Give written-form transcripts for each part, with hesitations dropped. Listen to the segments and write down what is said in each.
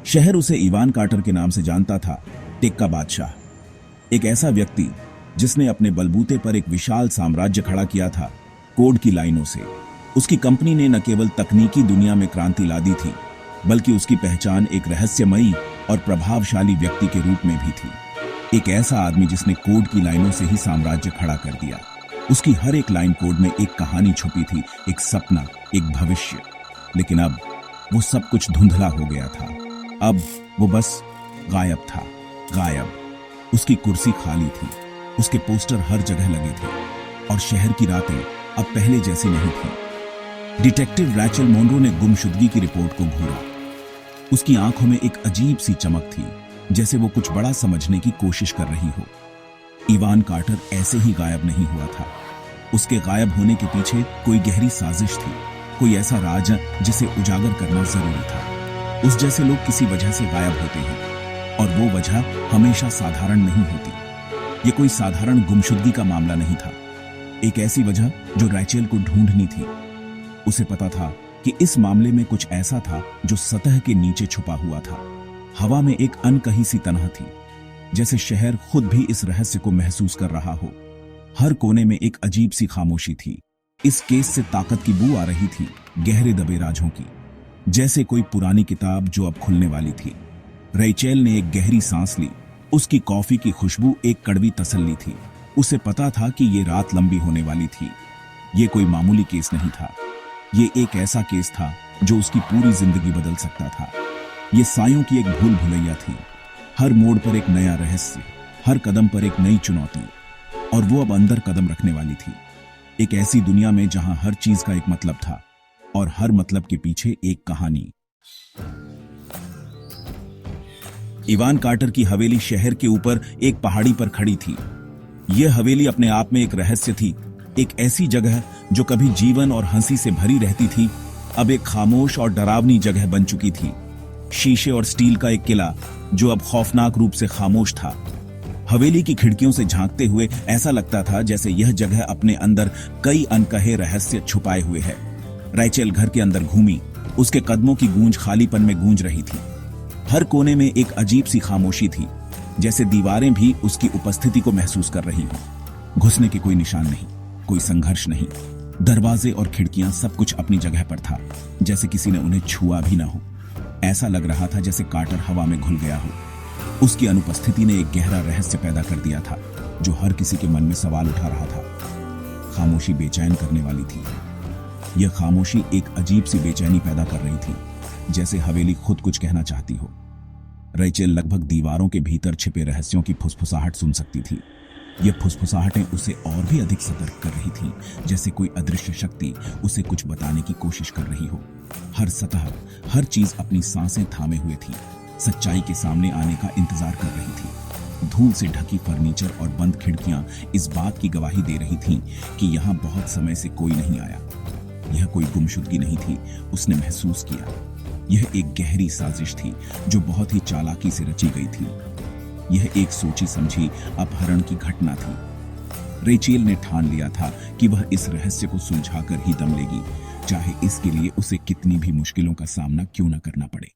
शहर उसे Ivan quarter के नाम से जानता था, टेक का बादशाह। एक ऐसा व्यक्ति जिसने अपने बलबूते पर एक विशाल साम्राज्य खड़ा किया था, कोड की लाइनों से। उसकी कंपनी ने न केवल तकनीकी दुनिया में क्रांति ला दी थी, बल्कि उसकी पहचान एक रहस्यमयी और प्रभावशाली व्यक्ति के रूप में भी थी। एक ऐसा आदमी जिसने कोड की लाइनों से ही साम्राज्य खड़ा कर दिया। उसकी हर एक लाइन कोड में एक कहानी छुपी थी, एक सपना, एक भविष्य। लेकिन अब वो सब कुछ धुंधला हो गया था। अब वो बस गायब था, गायब। उसकी कुर्सी खाली थी, उसके पोस्टर हर जगह लगे थे, और शहर की रातें अब पहले जैसी नहीं थी। डिटेक्टिव रैचल मोनरो ने गुमशुदगी की रिपोर्ट को घूरा। उसकी आंखों में एक अजीब सी चमक थी, जैसे वो कुछ बड़ा समझने की कोशिश कर रही हो। इवान कार्टर ऐसे ही गायब नहीं हुआ था। उसके गायब होने के पीछे कोई गहरी साजिश थी, कोई ऐसा राज जिसे उजागर करना जरूरी था। उस जैसे लोग किसी वजह से गायब होते हैं, और वो वजह हमेशा साधारण नहीं होती। ये कोई साधारण गुमशुदगी का मामला नहीं था। एक ऐसी वजह जो रैचल को ढूंढनी थी। उसे पता था कि इस मामले में कुछ ऐसा था जो सतह के नीचे छुपा हुआ था। हवा में एक अनकही सी तनह थी, जैसे शहर खुद भी इस रहस्य को महसूस कर रहा हो। हर कोने में एक अजीब सी खामोशी थी। इस केस से ताकत की बू आ रही थी, गहरे दबे राजों की, जैसे कोई पुरानी किताब जो अब खुलने वाली थी। रैचल ने एक गहरी सांस ली। उसकी कॉफी की खुशबू एक कड़वी तसल्ली थी। उसे पता था कि ये रात लंबी होने वाली थी। ये कोई मामूली केस नहीं था। ये एक ऐसा केस था जो उसकी पूरी जिंदगी बदल सकता था। ये सायों की एक भूल भुलैया थी। हर मोड़ पर एक नया रहस्य, हर कदम पर एक नई चुनौती, और वो अब अंदर कदम रखने वाली थी। एक ऐसी दुनिया में जहां हर चीज का एक मतलब था, और हर मतलब के पीछे एक कहानी। इवान कार्टर की हवेली शहर के ऊपर एक पहाड़ी पर खड़ी थी। यह हवेली अपने आप में एक रहस्य थी। एक ऐसी जगह जो कभी जीवन और हंसी से भरी रहती थी, अब एक खामोश और डरावनी जगह बन चुकी थी। शीशे और स्टील का एक किला जो अब खौफनाक रूप से खामोश था। हवेली की खिड़कियों से झांकते हुए ऐसा लगता था जैसे यह जगह अपने अंदर कई अनकहे रहस्य छुपाए हुए है। रैचल घर के अंदर घूमी। उसके कदमों की गूंज खालीपन में गूंज रही थी। हर कोने में एक अजीब सी खामोशी थी, जैसे दीवारें भी उसकी उपस्थिति को महसूस कर रही हों। घुसने के कोई निशान नहीं, कोई संघर्ष नहीं। दरवाजे और खिड़कियां सब कुछ अपनी जगह पर था, जैसे किसी ने उन्हें छुआ भी ना हो। ऐसा लग रहा था जैसे कार्टर हवा में घुल गया हो। उसकी अनुपस्थिति ने एक गहरा रहस्य पैदा कर दिया था, जो हर किसी के मन में सवाल उठा रहा था। खामोशी बेचैन करने वाली थी। यह खामोशी एक अजीब सी बेचैनी पैदा कर रही थी, जैसे हवेली खुद कुछ कहना चाहती हो। रैचल लगभग दीवारों के भीतर छिपे रहस्यों की फुसफुसाहट सुन सकती थी। ये फुसफुसाहटें उसे और भी अधिक सतर्क कर रही थीं, जैसे कोई अदृश्य शक्ति उसे कुछ बताने की कोशिश कर रही हो। हर सतह, हर चीज अपनी सांसें थामे हुए थी, सच्चाई के सामने आने का इंतजार कर रही थी। धूल से ढकी फर्नीचर और बंद खिड़कियां इस बात की गवाही दे रही थीं कि यहाँ बहुत समय से कोई नहीं आया। यह कोई गुमशुदगी नहीं थी, उसने महसूस किया। यह एक गहरी साजिश थी जो बहुत ही चालाकी से रची गई थी। यह एक सोची समझी अपहरण की घटना थी। रैचल ने ठान लिया था कि वह इस रहस्य को सुलझाकर ही दम लेगी, चाहे इसके लिए उसे कितनी भी मुश्किलों का सामना क्यों न करना पड़े।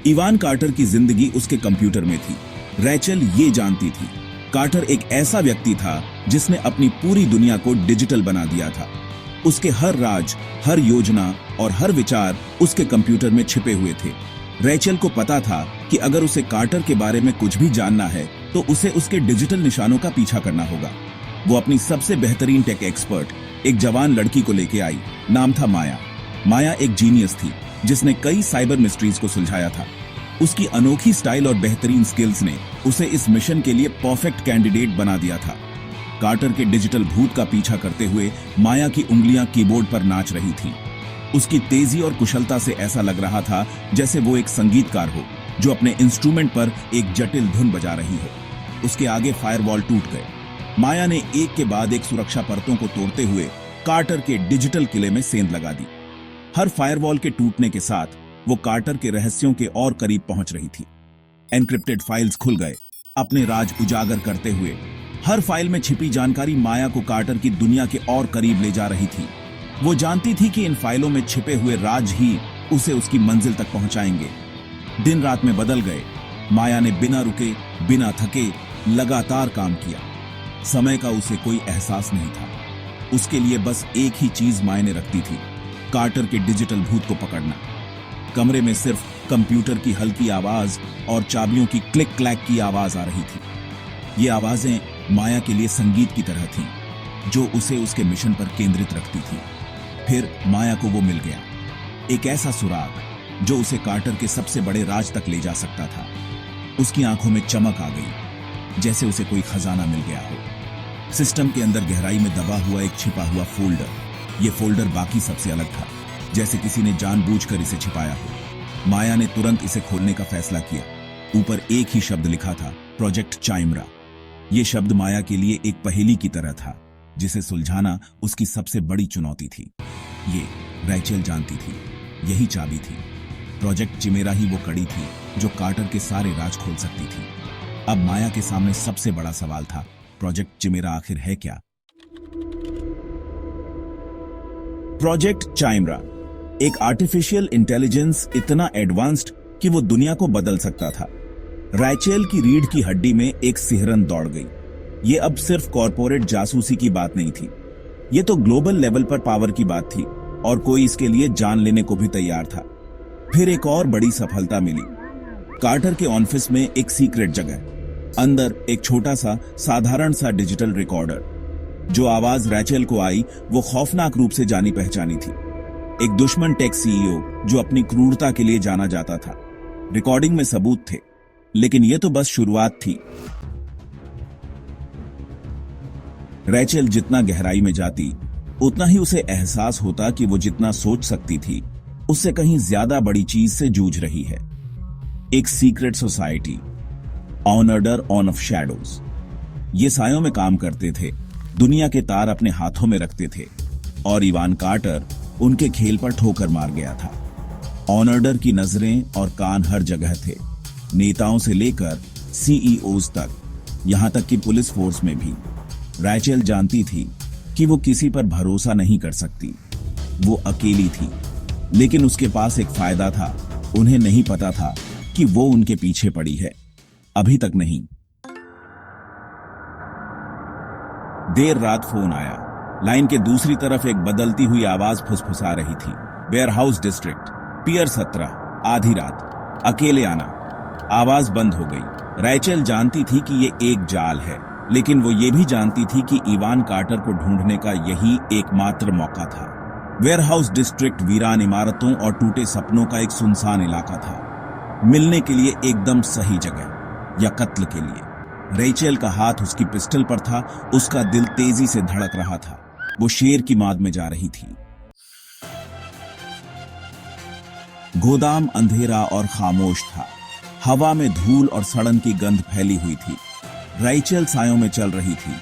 इवान कार्टर की जिंदगी उसके कंप्यूटर में थी। रैचल ये जानती थी, कार्टर एक ऐसा व्यक्ति था जिसने अपनी पूरी दुनिया को डिजिटल बना दिया था। उसके हर राज, हर योजना और हर विचार उसके कंप्यूटर में छिपे हुए थे। रैचल को पता था कि अगर उसे कार्टर के बारे में कुछ भी जानना है तो उसे उसके डिजिटल निशानों का पीछा करना होगा। वो अपनी सबसे बेहतरीन टेक एक्सपर्ट, एक जवान लड़की को लेके आई। नाम था माया। माया एक जीनियस थी जिसने कई साइबर मिस्ट्रीज को सुलझाया था। उसकी अनोखी स्टाइल और बेहतरीन स्किल्स ने उसे इस मिशन के लिए परफेक्ट कैंडिडेट बना दिया था। कार्टर के डिजिटल भूत का पीछा करते हुए माया की उंगलियां कीबोर्ड पर नाच रही थीं। उसकी तेजी और कुशलता से ऐसा लग रहा था जैसे वो एक संगीतकार हो जो अपने इंस्ट्रूमेंट पर एक जटिल धुन बजा रही हो। उसके आगे फायरवॉल टूट गए। माया ने एक के बाद एक सुरक्षा परतों को तोड़ते हुए कार्टर के डिजिटल किले में सेंध लगा दी। हर फायरवॉल के टूटने के साथ वो कार्टर के रहस्यों के और करीब पहुंच रही थी। एन्क्रिप्टेड फाइल्स खुल गए, अपने राज उजागर करते हुए। हर फाइल में छिपी जानकारी माया को कार्टर की दुनिया के और करीब ले जा रही थी। वो जानती थी कि इन फाइलों में छिपे हुए राज ही उसे उसकी मंजिल तक पहुंचाएंगे। दिन रात में बदल गए। माया ने बिना रुके, बिना थके लगातार काम किया। समय का उसे कोई एहसास नहीं था। उसके लिए बस एक ही चीज मायने रखती थी, कार्टर के डिजिटल भूत को पकड़ना। कमरे में सिर्फ कंप्यूटर की हल्की आवाज और चाबियों की क्लिक क्लैक की आवाज आ रही थी। ये आवाजें माया के लिए संगीत की तरह थीं, जो उसे उसके मिशन पर केंद्रित रखती थी। फिर माया को वो मिल गया, एक ऐसा सुराग जो उसे कार्टर के सबसे बड़े राज तक ले जा सकता था। उसकी आंखों में चमक आ गई, जैसे उसे कोई खजाना मिल गया हो। सिस्टम के अंदर गहराई में दबा हुआ एक छिपा हुआ फोल्डर। ये फोल्डर बाकी सबसे अलग था, जैसे किसी ने जानबूझकर इसे छिपाया हो। माया ने तुरंत इसे खोलने का फैसला किया। ऊपर एक ही शब्द लिखा था, प्रोजेक्ट चाइमरा। यह शब्द माया के लिए एक पहेली की तरह था, जिसे सुलझाना उसकी सबसे बड़ी चुनौती थी। ये रैचेल जानती थी, यही चाबी थी। प्रोजेक्ट चिमेरा ही वो कड़ी थी जो कार्टर के सारे राज खोल सकती थी। अब माया के सामने सबसे बड़ा सवाल था, प्रोजेक्ट चिमेरा आखिर है क्या? प्रोजेक्ट चाइमरा एक आर्टिफिशियल इंटेलिजेंस इतना एडवांस्ड कि वो दुनिया को बदल सकता था। रैचेल की रीढ़ की हड्डी में एक सिहरन दौड़ गई। ये अब सिर्फ कॉर्पोरेट जासूसी की बात नहीं थी, ये तो ग्लोबल लेवल पर पावर की बात थी, और कोई इसके लिए जान लेने को भी तैयार था। फिर एक और बड़ी सफलता मिली। कार्टर के ऑफिस में एक सीक्रेट जगह, अंदर एक छोटा सा साधारण सा डिजिटल रिकॉर्डर। जो आवाज रैचेल को आई वो खौफनाक रूप से जानी पहचानी थी। एक दुश्मन टेक सीईओ जो अपनी क्रूरता के लिए जाना जाता था। रिकॉर्डिंग में सबूत थे, लेकिन यह तो बस शुरुआत थी। रैचेल जितना गहराई में जाती, उतना ही उसे एहसास होता कि वो जितना सोच सकती थी, उससे कहीं ज्यादा बड़ी चीज से जूझ रही है। एक secret society, order of shadows. ये सायों में काम करते थे, दुनिया के तार अपने हाथों में रखते थे, और इवान कार्टर उनके खेल पर ठोकर मार गया था। ऑर्डर की नजरें और कान हर जगह थे, नेताओं से लेकर सीईओज तक, यहां तक कि पुलिस फोर्स में भी। रैचेल जानती थी कि वो किसी पर भरोसा नहीं कर सकती। वो अकेली थी, लेकिन उसके पास एक फायदा था। उन्हें नहीं पता था कि वो उनके पीछे पड़ी है, अभी तक नहीं। देर रात फोन आया। लाइन के दूसरी तरफ एक बदलती हुई आवाज फुसफुसा रही थी, वेयरहाउस डिस्ट्रिक्ट, पियर 17, आधी रात, अकेले आना। आवाज बंद हो गई। रैचेल जानती थी कि ये एक जाल है, लेकिन वो ये भी जानती थी कि इवान कार्टर को ढूंढने का यही एकमात्र मौका था। वेयरहाउस डिस्ट्रिक्ट वीरान इमारतों और टूटे सपनों का एक सुनसान इलाका था, मिलने के लिए एकदम सही जगह, या कत्ल के लिए। रैचेल का हाथ उसकी पिस्टल पर था, उसका दिल तेजी से धड़क रहा था। वो शेर की माद में जा रही थी। गोदाम अंधेरा और खामोश था। हवा में धूल और सड़न की गंध फैली हुई थी। रैचेल सायों में चल रही थी,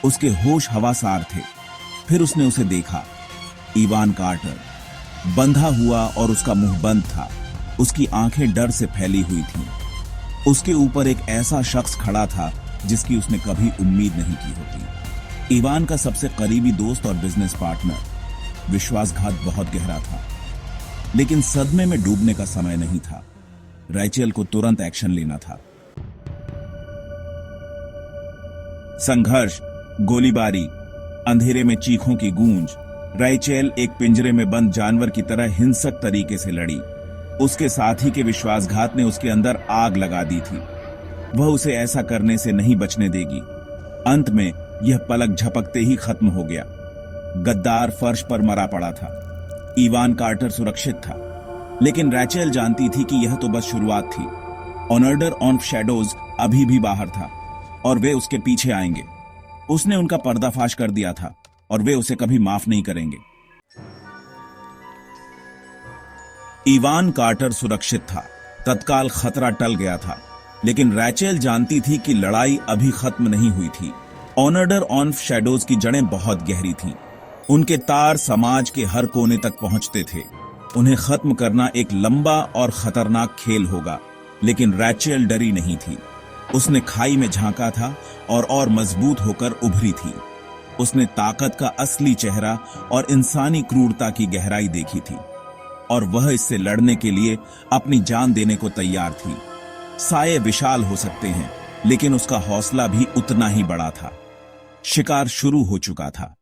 उसके होश हवासार थे। फिर उसने उसे देखा, इवान कार्टर, बंधा हुआ और उसका मुंह बंद था। उसकी आंखें डर से फैली हुई थीं। उसके ऊपर एक ऐसा शख्स खड़ा था जिसकी उसने कभी उम्मीद नहीं की होती। इवान का सबसे करीबी दोस्त और बिजनेस पार्टनर। विश्वासघात बहुत गहरा था, लेकिन सदमे में डूबने का समय नहीं था। रैचेल को तुरंत एक्शन लेना था। संघर्ष, गोलीबारी, अंधेरे में चीखों की गूंज। रैचेल एक पिंजरे में बंद जानवर की तरह हिंसक तरीके से लड़ी। उसके साथी के विश्वासघात ने उसके अंदर आग लगा दी थी। वह उसे ऐसा करने से नहीं बचने देगी। अंत में यह पलक झपकते ही खत्म हो गया। गद्दार फर्श पर मरा पड़ा था। इवान कार्टर सुरक्षित था, लेकिन रैचेल जानती थी कि यह तो बस शुरुआत थी। ऑर्डर ऑफ शैडोज अभी भी बाहर था, और वे उसके पीछे आएंगे। उसने उनका पर्दाफाश कर दिया था, और वे उसे कभी माफ नहीं करेंगे। इवान कार्टर सुरक्षित था, तत्काल खतरा टल गया था, लेकिन रैचेल जानती थी कि लड़ाई अभी खत्म नहीं हुई थी। ऑर्डर ऑफ शैडोज की जड़ें बहुत गहरी थीं। उनके तार समाज के हर कोने तक पहुंचते थे। उन्हें खत्म करना एक लंबा और खतरनाक खेल होगा, लेकिन रैचेल डरी नहीं थी। उसने खाई में झांका था और मजबूत होकर उभरी थी। उसने ताकत का असली चेहरा और इंसानी क्रूरता की गहराई देखी थी। और वह इससे लड़ने के लिए अपनी जान देने को तैयार थी। साये विशाल हो सकते हैं, लेकिन उसका हौसला भी उतना ही बड़ा था। शिकार शुरू हो चुका था।